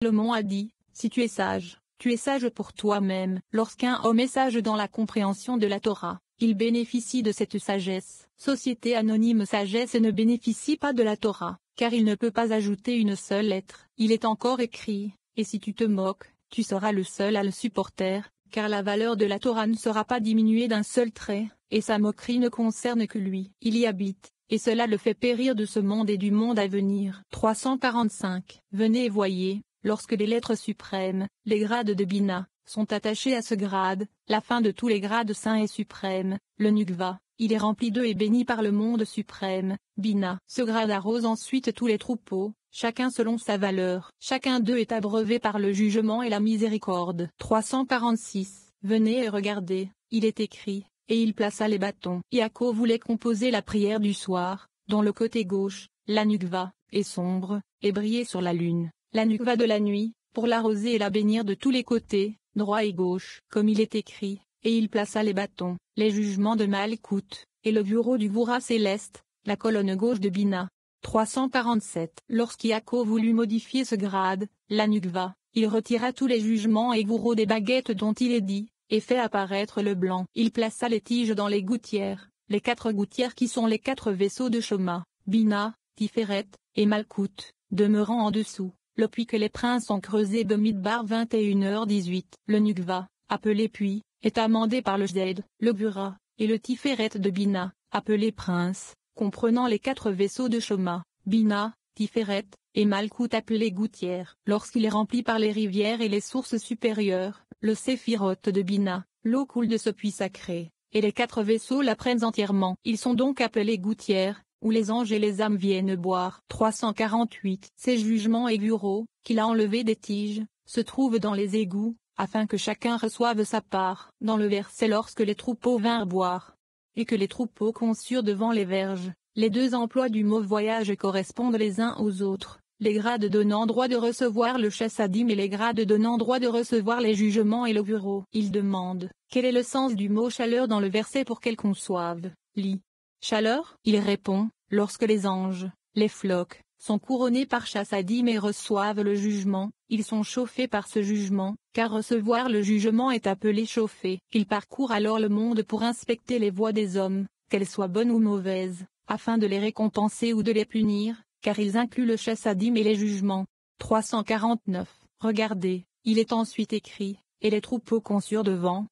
Salomon a dit, si tu es sage pour toi-même. Lorsqu'un homme est sage dans la compréhension de la Torah, il bénéficie de cette sagesse. Société anonyme sagesse ne bénéficie pas de la Torah, car il ne peut pas ajouter une seule lettre. Il est encore écrit, et si tu te moques, tu seras le seul à le supporter, car la valeur de la Torah ne sera pas diminuée d'un seul trait, et sa moquerie ne concerne que lui. Il y habite, et cela le fait périr de ce monde et du monde à venir. 345. Venez et voyez, lorsque les lettres suprêmes, les grades de Bina, sont attachés à ce grade, la fin de tous les grades saints et suprêmes, le Nukva, il est rempli d'eux et béni par le monde suprême, Bina. Ce grade arrose ensuite tous les troupeaux, chacun selon sa valeur. Chacun d'eux est abreuvé par le jugement et la miséricorde. 346. Venez et regardez, il est écrit, et il plaça les bâtons. Yaakov voulait composer la prière du soir, dont le côté gauche, la Nukva, est sombre, et briller sur la lune. La Nukva de la nuit, pour l'arroser et la bénir de tous les côtés, droit et gauche, comme il est écrit, et il plaça les bâtons, les jugements de Malkout, et le bureau du Voura céleste, la colonne gauche de Bina. 347. Lorsqu'Yaakov voulut modifier ce grade, la Nukva, il retira tous les jugements et bourreaux des baguettes dont il est dit, et fait apparaître le blanc. Il plaça les tiges dans les gouttières, les 4 gouttières qui sont les 4 vaisseaux de Shoma, Bina, Tiferet, et Malkout, demeurant en dessous. Le puits que les princes ont creusé Bemidbar 21h18. Le Nukva, appelé puits, est amendé par le Jded, le Bura, et le Tiferet de Bina, appelé prince, comprenant les 4 vaisseaux de Shoma, Bina, Tiferet, et Malkout appelé gouttière. Lorsqu'il est rempli par les rivières et les sources supérieures, le Séphiroth de Bina, l'eau coule de ce puits sacré, et les 4 vaisseaux la prennent entièrement. Ils sont donc appelés gouttières, où les anges et les âmes viennent boire. 348. Ces jugements et bureaux, qu'il a enlevés des tiges, se trouvent dans les égouts, afin que chacun reçoive sa part. Dans le verset lorsque les troupeaux vinrent boire, et que les troupeaux conçurent devant les verges, les 2 emplois du mot voyage correspondent les uns aux autres. Les grades donnant droit de recevoir le chassadim et les grades donnant droit de recevoir les jugements et le bureau. Il demande, quel est le sens du mot chaleur dans le verset pour qu'elle conçoive. Lit. Chaleur, il répond, lorsque les anges, les flocs, sont couronnés par chassadim et reçoivent le jugement, ils sont chauffés par ce jugement, car recevoir le jugement est appelé chauffer. Ils parcourent alors le monde pour inspecter les voies des hommes, qu'elles soient bonnes ou mauvaises, afin de les récompenser ou de les punir, car ils incluent le chassadim et les jugements. 349. Regardez, il est ensuite écrit, et les troupeaux conçurent devant,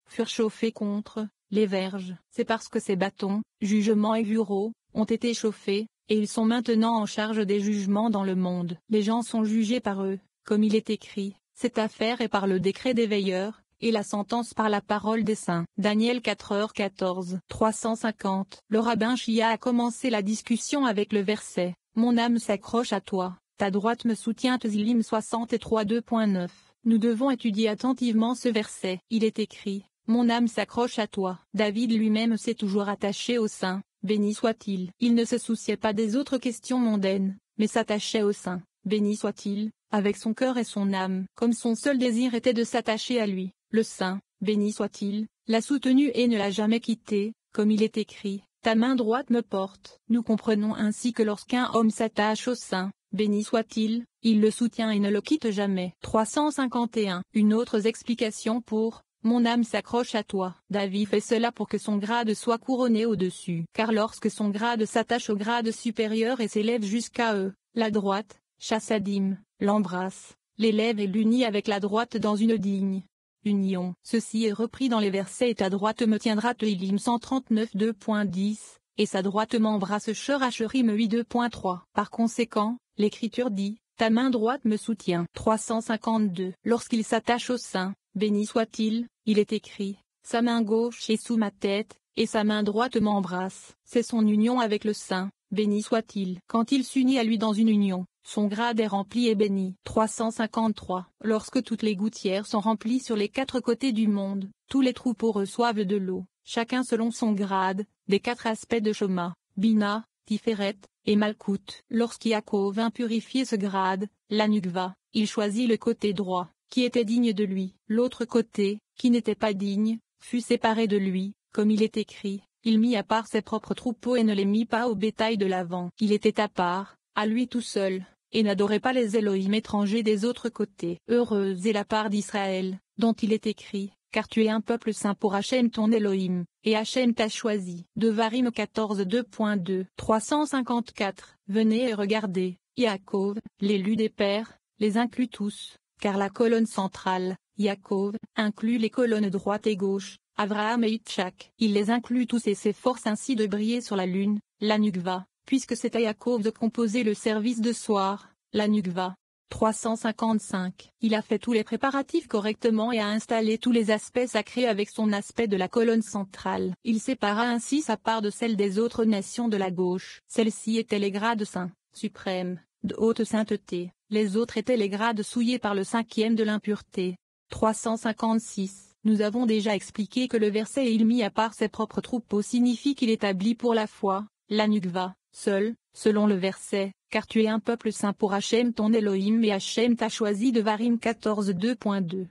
furent chauffés contre les verges. C'est parce que ces bâtons, jugements et bureaux, ont été chauffés, et ils sont maintenant en charge des jugements dans le monde. Les gens sont jugés par eux, comme il est écrit, cette affaire est par le décret des veilleurs, et la sentence par la parole des saints. Daniel 4h14. 350. Le rabbin Chia a commencé la discussion avec le verset, mon âme s'accroche à toi, ta droite me soutient. Tzilim 63 2.9. Nous devons étudier attentivement ce verset. Il est écrit, mon âme s'accroche à toi. David lui-même s'est toujours attaché au Saint, béni soit-il. Il ne se souciait pas des autres questions mondaines, mais s'attachait au Saint, béni soit-il, avec son cœur et son âme. Comme son seul désir était de s'attacher à lui, le Saint, béni soit-il, l'a soutenu et ne l'a jamais quitté, comme il est écrit, ta main droite me porte. Nous comprenons ainsi que lorsqu'un homme s'attache au Saint, béni soit-il, il le soutient et ne le quitte jamais. 351. Une autre explication pour mon âme s'accroche à toi. David fait cela pour que son grade soit couronné au-dessus. Car lorsque son grade s'attache au grade supérieur et s'élève jusqu'à eux, la droite, chassadim, l'embrasse, l'élève et l'unit avec la droite dans une digne union. Ceci est repris dans les versets et ta droite me tiendra. Teilim 139 2.10, et sa droite m'embrasse. Sheracherim 8 2.3. Par conséquent, l'écriture dit, ta main droite me soutient. 352. Lorsqu'il s'attache au Saint, béni soit-il, il est écrit, sa main gauche est sous ma tête, et sa main droite m'embrasse. C'est son union avec le Saint, béni soit-il. Quand il s'unit à lui dans une union, son grade est rempli et béni. 353. Lorsque toutes les gouttières sont remplies sur les 4 côtés du monde, tous les troupeaux reçoivent de l'eau, chacun selon son grade, des 4 aspects de Shoma, Bina, Tiferet, et Malkout. Lorsqu'Yaakov vint purifier ce grade, la Nukva, il choisit le côté droit, qui était digne de lui. L'autre côté, qui n'était pas digne, fut séparé de lui, comme il est écrit, il mit à part ses propres troupeaux et ne les mit pas au bétail de l'avant. Il était à part, à lui tout seul, et n'adorez pas les Elohim étrangers des autres côtés. Heureuse est la part d'Israël, dont il est écrit, car tu es un peuple saint pour Hachem ton Elohim, et Hachem t'a choisi. Devarim 14 2.2 354. Venez et regardez, Yaakov, l'élu des pères, les inclut tous, car la colonne centrale, Yaakov, inclut les colonnes droite et gauche, Abraham et Itchak. Il les inclut tous et s'efforce ainsi de briller sur la lune, la Nukva, puisque c'est à Yaakov de composer le service de soir, la Nukva. 355. Il a fait tous les préparatifs correctement et a installé tous les aspects sacrés avec son aspect de la colonne centrale. Il sépara ainsi sa part de celle des autres nations de la gauche. Celle-ci étaient les grades saints, suprêmes, de haute sainteté, les autres étaient les grades souillés par le cinquième de l'impureté. 356. Nous avons déjà expliqué que le verset « il mit à part ses propres troupeaux » signifie qu'il établit pour la foi, la Nukva, seul, selon le verset, car tu es un peuple saint pour Hachem ton Elohim et Hachem t'a choisi. Devarim 14 2.2.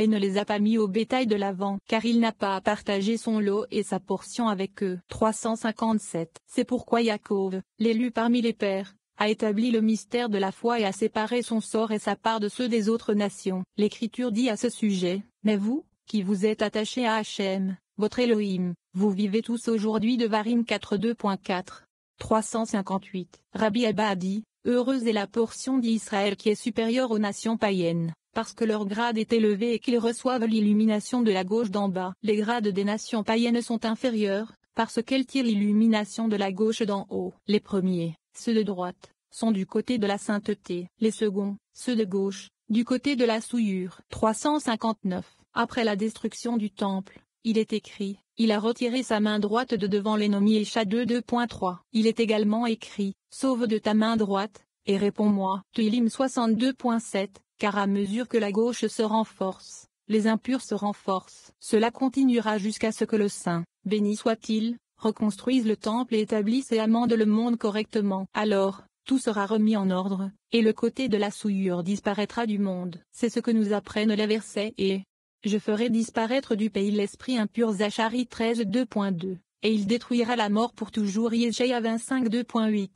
Et ne les a pas mis au bétail de l'avant, car il n'a pas à partager son lot et sa portion avec eux. 357. C'est pourquoi Yaakov, l'élu parmi les pères, a établi le mystère de la foi et a séparé son sort et sa part de ceux des autres nations. L'Écriture dit à ce sujet, « Mais vous, qui vous êtes attachés à Hachem, votre Elohim, vous vivez tous aujourd'hui. » Devarim 4 2.4. 358. Rabbi Abba a dit, « Heureuse est la portion d'Israël qui est supérieure aux nations païennes, parce que leur grade est élevé et qu'ils reçoivent l'illumination de la gauche d'en bas. Les grades des nations païennes sont inférieurs, parce qu'elles tirent l'illumination de la gauche d'en haut. Les premiers, ceux de droite, sont du côté de la sainteté. Les seconds, ceux de gauche, du côté de la souillure. 359. Après la destruction du temple, il est écrit, il a retiré sa main droite de devant l'ennemi. Écha 2.3. Il est également écrit, sauve de ta main droite, et réponds-moi. Tehillim 62.7, car à mesure que la gauche se renforce, les impurs se renforcent. Cela continuera jusqu'à ce que le Saint, béni soit-il, reconstruise le temple et établisse et amende le monde correctement. Alors, tout sera remis en ordre, et le côté de la souillure disparaîtra du monde. C'est ce que nous apprennent les versets et je ferai disparaître du pays l'esprit impur. Zacharie 13 2.2, et il détruira la mort pour toujours. Yeshaïa 25 2.8.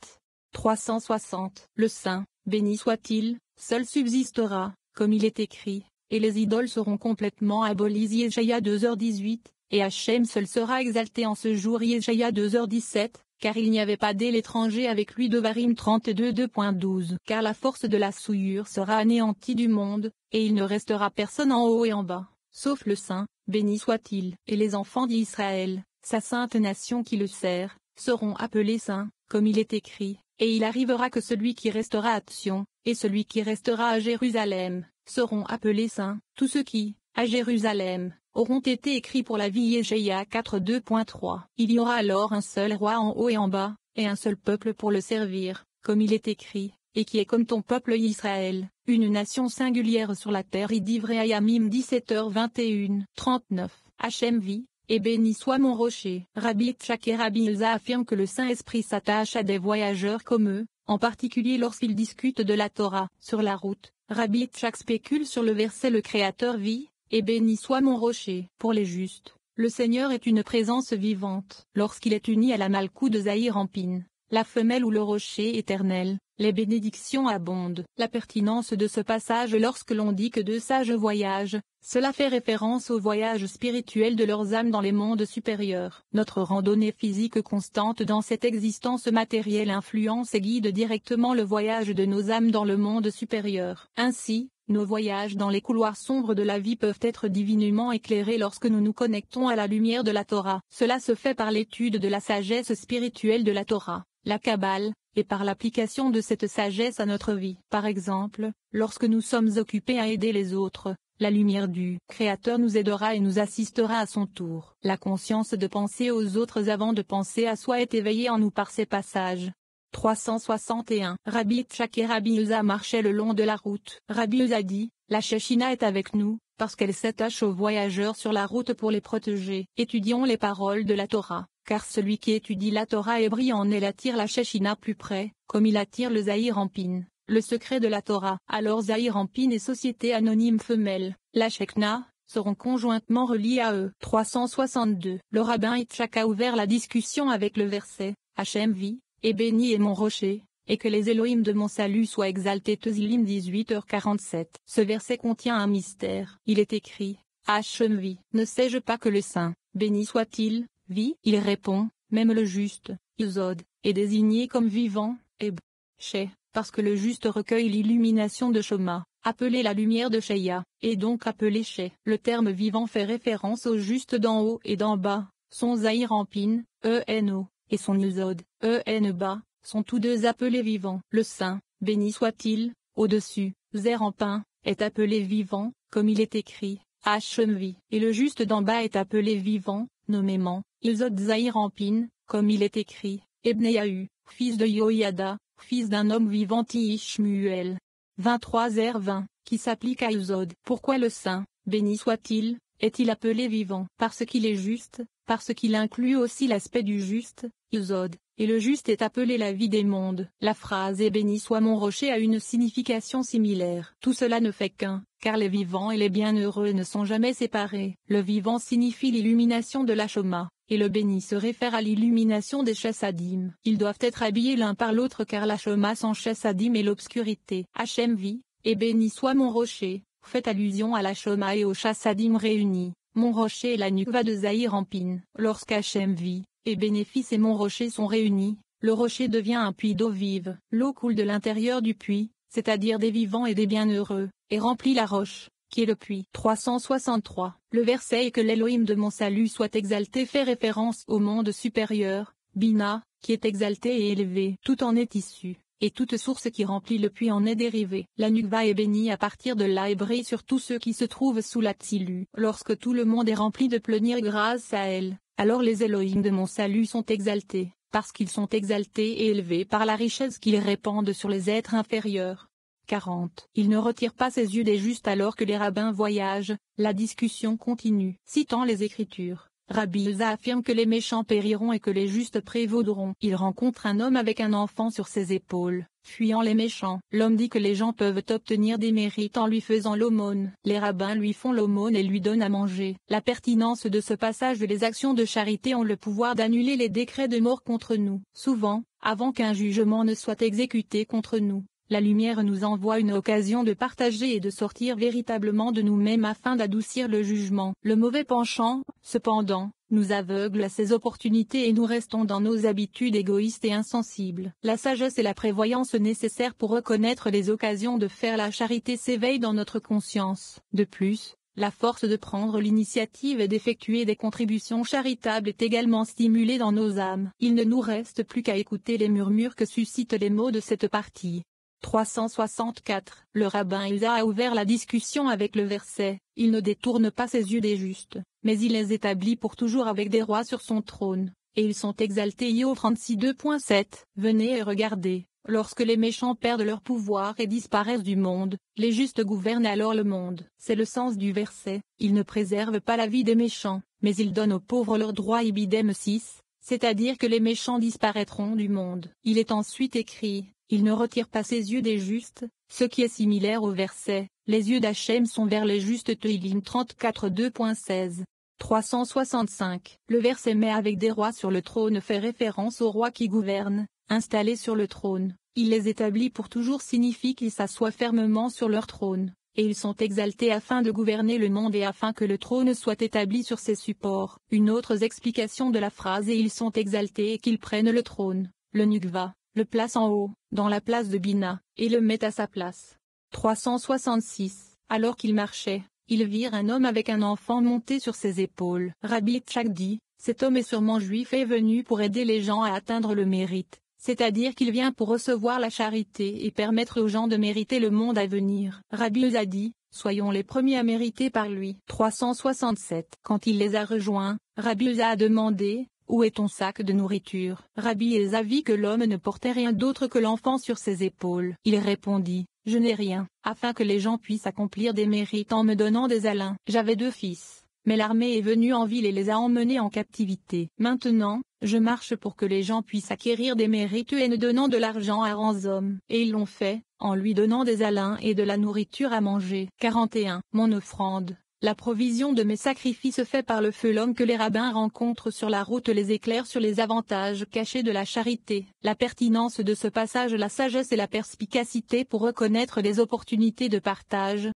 360. Le Saint, béni soit-il, seul subsistera, comme il est écrit, et les idoles seront complètement abolies. Yeshaïa 2h18, et Hachem seul sera exalté en ce jour. Yeshaïa 2h17, car il n'y avait pas d'él étranger avec lui. Devarim 32 2.12. Car la force de la souillure sera anéantie du monde, et il ne restera personne en haut et en bas, sauf le Saint, béni soit-il. Et les enfants d'Israël, sa sainte nation qui le sert, seront appelés saints, comme il est écrit, et il arrivera que celui qui restera à Sion, et celui qui restera à Jérusalem, seront appelés saints. Tous ceux qui, à Jérusalem, auront été écrits pour la vie. Yeshaïa 4 2.3. Il y aura alors un seul roi en haut et en bas, et un seul peuple pour le servir, comme il est écrit, et qui est comme ton peuple Israël, une nation singulière sur la terre. Divrei 17h21. 39. Hachem vit, et béni soit mon rocher. Rabbi Itchak et Rabbi Ilza affirment que le Saint-Esprit s'attache à des voyageurs comme eux, en particulier lorsqu'ils discutent de la Torah. Sur la route, Rabbi Itchak spécule sur le verset « Le Créateur vit, et béni soit mon rocher ». Pour les justes, le Seigneur est une présence vivante. Lorsqu'il est uni à la Malkou de Zahir Ampin, la femelle ou le rocher éternel, les bénédictions abondent. La pertinence de ce passage lorsque l'on dit que deux sages voyagent, cela fait référence au voyage spirituel de leurs âmes dans les mondes supérieurs. Notre randonnée physique constante dans cette existence matérielle influence et guide directement le voyage de nos âmes dans le monde supérieur. Ainsi, nos voyages dans les couloirs sombres de la vie peuvent être divinement éclairés lorsque nous nous connectons à la lumière de la Torah. Cela se fait par l'étude de la sagesse spirituelle de la Torah, la Kabbale, et par l'application de cette sagesse à notre vie. Par exemple, lorsque nous sommes occupés à aider les autres, la lumière du Créateur nous aidera et nous assistera à son tour. La conscience de penser aux autres avant de penser à soi est éveillée en nous par ces passages. 361. Rabbi Itchak et Rabbi Ilza marchaient le long de la route. Rabbi Ilza dit, la Shechina est avec nous, parce qu'elle s'attache aux voyageurs sur la route pour les protéger. Étudions les paroles de la Torah, car celui qui étudie la Torah et brille en elle attire la Shechina plus près, comme il attire le Zahir Ampin, le secret de la Torah. Alors Zahir Ampin et Société Anonyme Femelle, la Shekna, seront conjointement reliés à eux. 362. Le rabbin Itchak a ouvert la discussion avec le verset, Hachem vit, et béni est mon rocher, et que les Elohim de mon salut soient exaltés. Teuzilim 18h47. Ce verset contient un mystère. Il est écrit, Hachem vit. Ne sais-je pas que le saint, béni soit-il, vit? Il répond, même le juste, Yesod, est désigné comme vivant, et Shé, parce que le juste recueille l'illumination de Shoma, appelée la lumière de Sheya, et donc appelée Shé. Le terme vivant fait référence au juste d'en haut et d'en bas, son Zahir Ampin, ENO, et son Yesod, EN-Bas, sont tous deux appelés vivants. Le saint, béni soit-il, au-dessus, Zer Ampin, est appelé vivant, comme il est écrit, Hachem vit. Et le juste d'en bas est appelé vivant, nommément, Yesod Zahir Ampin, comme il est écrit, Ebneyahu, fils de Yoiada, fils d'un homme vivant Ishmuel. 23h20, qui s'applique à Yesod. Pourquoi le saint, béni soit-il, est-il appelé vivant? Parce qu'il est juste, parce qu'il inclut aussi l'aspect du juste, Yesod, et le juste est appelé la vie des mondes. La phrase « Et béni soit mon rocher » a une signification similaire. Tout cela ne fait qu'un, car les vivants et les bienheureux ne sont jamais séparés. Le vivant signifie l'illumination de la Shoma, et le béni se réfère à l'illumination des chassadim. Ils doivent être habillés l'un par l'autre car la Shoma sans chassadim est l'obscurité. Hachem vit, et béni soit mon rocher, fait allusion à la Shoma et aux chassadim réunis. Mon rocher est la Nukva de Zahir Ampin. Lorsqu'Hachem vit, et bénéfice et mon rocher sont réunis, le rocher devient un puits d'eau vive. L'eau coule de l'intérieur du puits, c'est-à-dire des vivants et des bienheureux, et remplit la roche, qui est le puits. 363. Le verset et que l'Elohim de mon salut soit exalté fait référence au monde supérieur, Bina, qui est exalté et élevé. Tout en est issu, et toute source qui remplit le puits en est dérivée. La Nukva est bénie à partir de là et brille sur tous ceux qui se trouvent sous la Tsilu. Lorsque tout le monde est rempli de plénir grâce à elle, alors les Elohim de mon salut sont exaltés, parce qu'ils sont exaltés et élevés par la richesse qu'ils répandent sur les êtres inférieurs. 40. Il ne retire pas ses yeux des justes alors que les rabbins voyagent, la discussion continue. Citant les Écritures, Rabbi Uza affirme que les méchants périront et que les justes prévaudront. Il rencontre un homme avec un enfant sur ses épaules, fuyant les méchants. L'homme dit que les gens peuvent obtenir des mérites en lui faisant l'aumône. Les rabbins lui font l'aumône et lui donnent à manger. La pertinence de ce passage: les actions de charité ont le pouvoir d'annuler les décrets de mort contre nous. Souvent, avant qu'un jugement ne soit exécuté contre nous, la lumière nous envoie une occasion de partager et de sortir véritablement de nous-mêmes afin d'adoucir le jugement. Le mauvais penchant, cependant, nous aveugle à ces opportunités et nous restons dans nos habitudes égoïstes et insensibles. La sagesse et la prévoyance nécessaires pour reconnaître les occasions de faire la charité s'éveillent dans notre conscience. De plus, la force de prendre l'initiative et d'effectuer des contributions charitables est également stimulée dans nos âmes. Il ne nous reste plus qu'à écouter les murmures que suscitent les mots de cette partie. 364. Le rabbin Uza a ouvert la discussion avec le verset, il ne détourne pas ses yeux des justes, mais il les établit pour toujours avec des rois sur son trône, et ils sont exaltés. Io 36:2.7. Venez et regardez, lorsque les méchants perdent leur pouvoir et disparaissent du monde, les justes gouvernent alors le monde. C'est le sens du verset, il ne préserve pas la vie des méchants, mais il donne aux pauvres leurs droits. Ibidem 6, c'est-à-dire que les méchants disparaîtront du monde. Il est ensuite écrit, il ne retire pas ses yeux des justes, ce qui est similaire au verset, les yeux d'Hachem sont vers les justes. Teilim 34:2.16. 365. Le verset met avec des rois sur le trône fait référence aux rois qui gouvernent, installés sur le trône. Il les établit pour toujours signifie qu'ils s'assoient fermement sur leur trône, et ils sont exaltés afin de gouverner le monde et afin que le trône soit établi sur ses supports. Une autre explication de la phrase: et ils sont exaltés et qu'ils prennent le trône, le Nukva, le place en haut, dans la place de Bina, et le met à sa place. 366. Alors qu'ils marchaient, ils virent un homme avec un enfant monté sur ses épaules. Rabbi Yitzhak dit, cet homme est sûrement juif et est venu pour aider les gens à atteindre le mérite, c'est-à-dire qu'il vient pour recevoir la charité et permettre aux gens de mériter le monde à venir. Rabbi Uza dit, soyons les premiers à mériter par lui. 367. Quand il les a rejoints, Rabbi Uza a demandé, où est ton sac de nourriture? Rabbi Elza vit que l'homme ne portait rien d'autre que l'enfant sur ses épaules. Il répondit, je n'ai rien, afin que les gens puissent accomplir des mérites en me donnant des alins. J'avais 2 fils, mais l'armée est venue en ville et les a emmenés en captivité. Maintenant, je marche pour que les gens puissent acquérir des mérites et ne donnant de l'argent à rangs hommes. Et ils l'ont fait, en lui donnant des alins et de la nourriture à manger. 41. Mon offrande, La provision de mes sacrifices faits par le feu. L'homme que les rabbins rencontrent sur la route les éclaire sur les avantages cachés de la charité. La pertinence de ce passage, la sagesse et la perspicacité pour reconnaître les opportunités de partage,